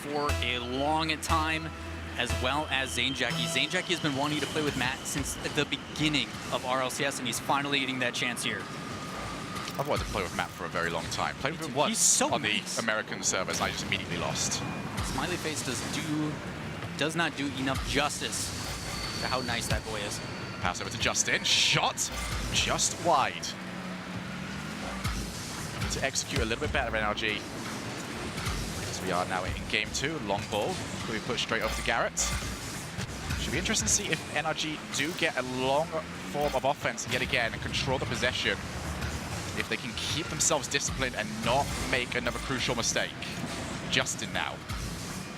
for a long time, as well as Zanejackie. Zanejackie has been wanting to play with Matt since the beginning of RLCS, and he's finally getting that chance here. I've wanted to play with Matt for a very long time. Played with him once on the American servers, and I just immediately lost. Smiley Face does not do enough justice to how nice that boy is. Pass over to Justin. Shot just wide. Need to execute a little bit better, NRG. As we are now in game 2. Long ball. We put straight over to Garrett. Should be interesting to see if NRG do get a long form of offense yet again and control the possession. If they can keep themselves disciplined and not make another crucial mistake. Justin now.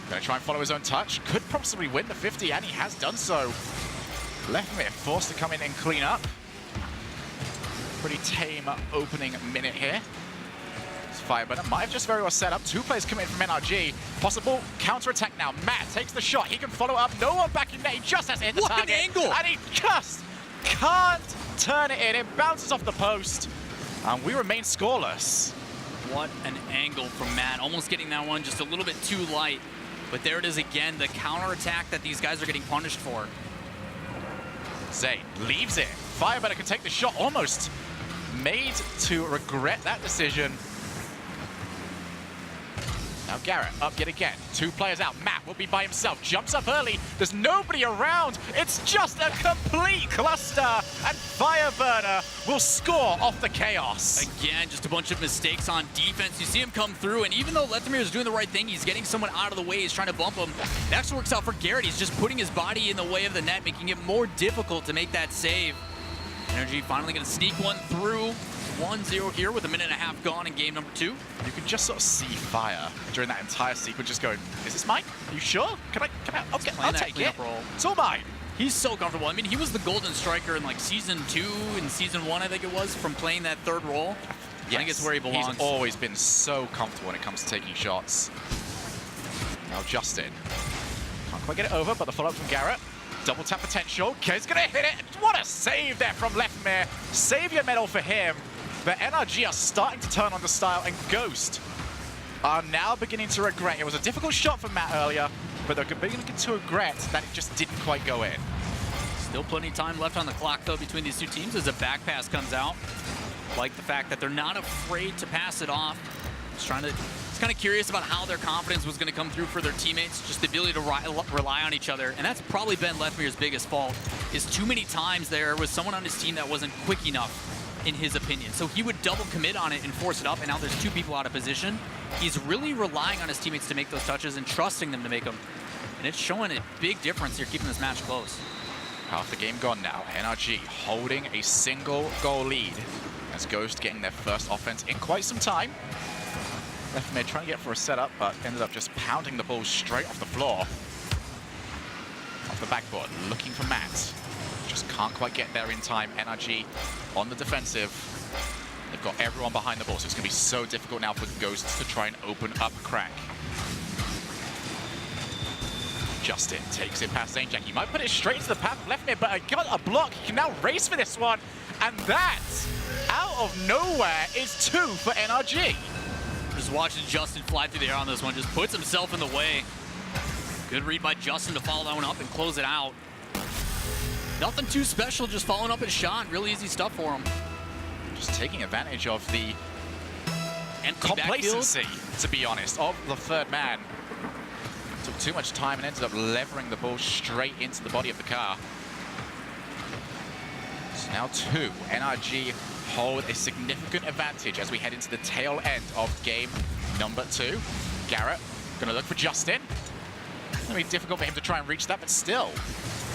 Gonna try and follow his own touch. Could possibly win the 50, and he has done so. Leftmere forced to come in and clean up. Pretty tame opening minute here. Fireburner might have just very well set up. 2 players coming in from NRG. Possible counter-attack now. Matt takes the shot. He can follow up. No one back in there. He just has to hit the target. What an angle! And he just can't turn it in. It bounces off the post. And we remain scoreless. What an angle from Matt. Almost getting that one just a little bit too light. But there it is again, the counter-attack that these guys are getting punished for. Zane leaves it. Fireburner can take the shot. Almost made to regret that decision. Now Garrett up yet again. 2 players out. Matt will be by himself. Jumps up early. There's nobody around. It's just a complete cluster. And Fireburner will score off the chaos. Again, just a bunch of mistakes on defense. You see him come through, and even though Leftmere is doing the right thing, he's getting someone out of the way. He's trying to bump him. It actually works out for Garrett. He's just putting his body in the way of the net, making it more difficult to make that save. NRG finally going to sneak one through. 1-0 here with a minute and a half gone in game number 2. You can just sort of see fire during that entire sequence, just going, is this mine? Are you sure? Can I, okay, I'll take it. It's all mine. He's so comfortable. I mean, he was the golden striker in like season 2 and season 1, I think it was, from playing that 3rd role. Yes. I think it's where he belongs. He's always been so comfortable when it comes to taking shots. Now Justin. Can't quite get it over, but the follow-up from Garrett. Double tap potential. He's gonna hit it. What a save there from Leftmere. Savior medal for him. But NRG are starting to turn on the style, and Ghost are now beginning to regret. It was a difficult shot from Matt earlier, but they're beginning to regret that it just didn't quite go in. Still plenty of time left on the clock, though, between these 2 teams as a back pass comes out. Like the fact that they're not afraid to pass it off. Just kind of curious about how their confidence was going to come through for their teammates, just the ability to rely on each other. And that's probably been Leftmere's biggest fault, is too many times there was someone on his team that wasn't quick enough, in his opinion. So he would double commit on it and force it up, and now there's 2 people out of position. He's really relying on his teammates to make those touches and trusting them to make them. And it's showing a big difference here, keeping this match close. Half the game gone now. NRG holding a single goal lead as Ghost getting their first offense in quite some time. Leftmere trying to get for a setup, but ended up just pounding the ball straight off the floor. Off the backboard, looking for Matt. Just can't quite get there in time. NRG on the defensive. They've got everyone behind the ball, so it's going to be so difficult now for Ghosts to try and open up a crack. Justin takes it past Zanejackie. He might put it straight into the path of Leftmere, but got a block. He can now race for this one. And that, out of nowhere, is 2 for NRG. Just watching Justin fly through the air on this one. Just puts himself in the way. Good read by Justin to follow that one up and close it out. Nothing too special, just following up his shot. Really easy stuff for him. Just taking advantage of the complacency, to be honest, of the 3rd man. Took too much time and ended up levering the ball straight into the body of the car. So now 2. NRG hold a significant advantage as we head into the tail end of game number 2. Garrett gonna look for Justin. It's gonna be difficult for him to try and reach that, but still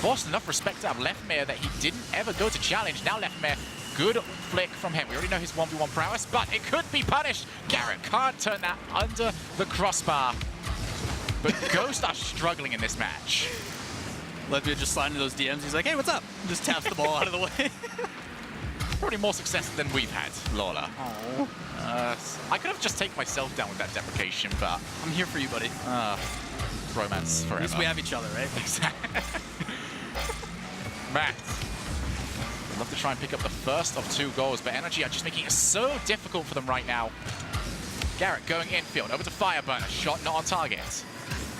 forced enough respect out of Leftmere that he didn't ever go to challenge. Now Leftmere, good flick from him. We already know his 1v1 prowess, but it could be punished. Garrett can't turn that under the crossbar. But Ghost are struggling in this match. Leftmere just sliding into those DMs. He's like, hey, what's up? Just taps the ball out of the way. Probably more success than we've had, Lola. Oh. I could have just taken myself down with that deprecation, but I'm here for you, buddy. Romance forever. At least we have each other, right? Exactly. Matt. I'd love to try and pick up the first of 2 goals, but NRG are just making it so difficult for them right now. Garrett going infield, over to Fireburner. Shot not on target.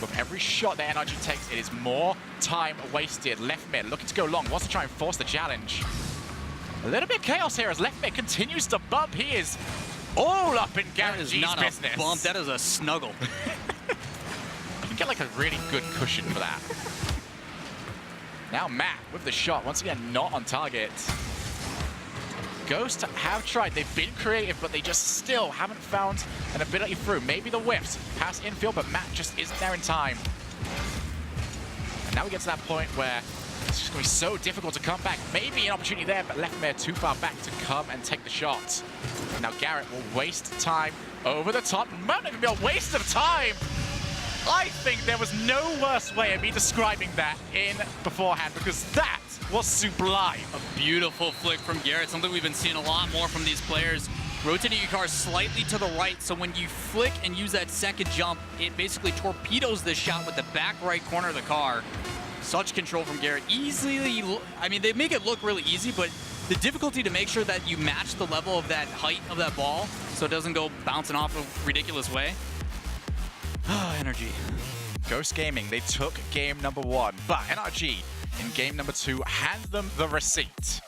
With every shot that NRG takes, it is more time wasted. Left mid looking to go long, wants to try and force the challenge. A little bit of chaos here as left mid continues to bump. He is all up in Garrett G's business. business. That is not a bump, that is a snuggle. You can get like a really good cushion for that. Now Matt with the shot, once again not on target. Ghost have tried, they've been creative, but they just still haven't found an ability through. Maybe the whiffs pass infield, but Matt just isn't there in time. And now we get to that point where it's just going to be so difficult to come back. Maybe an opportunity there, but Lefmere too far back to come and take the shot. Now Garrett will waste time over the top. Might not even be a waste of time. I think there was no worse way of me describing that in beforehand, because that was sublime. A beautiful flick from Garrett, something we've been seeing a lot more from these players. Rotating your car slightly to the right, so when you flick and use that second jump, it basically torpedoes the shot with the back right corner of the car. Such control from Garrett. Easily, I mean, they make it look really easy, but the difficulty to make sure that you match the level of that height of that ball so it doesn't go bouncing off a ridiculous way. NRG. Ghost Gaming, they took game number 1, but NRG in game number 2 hands them the receipt.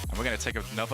And we're going to take another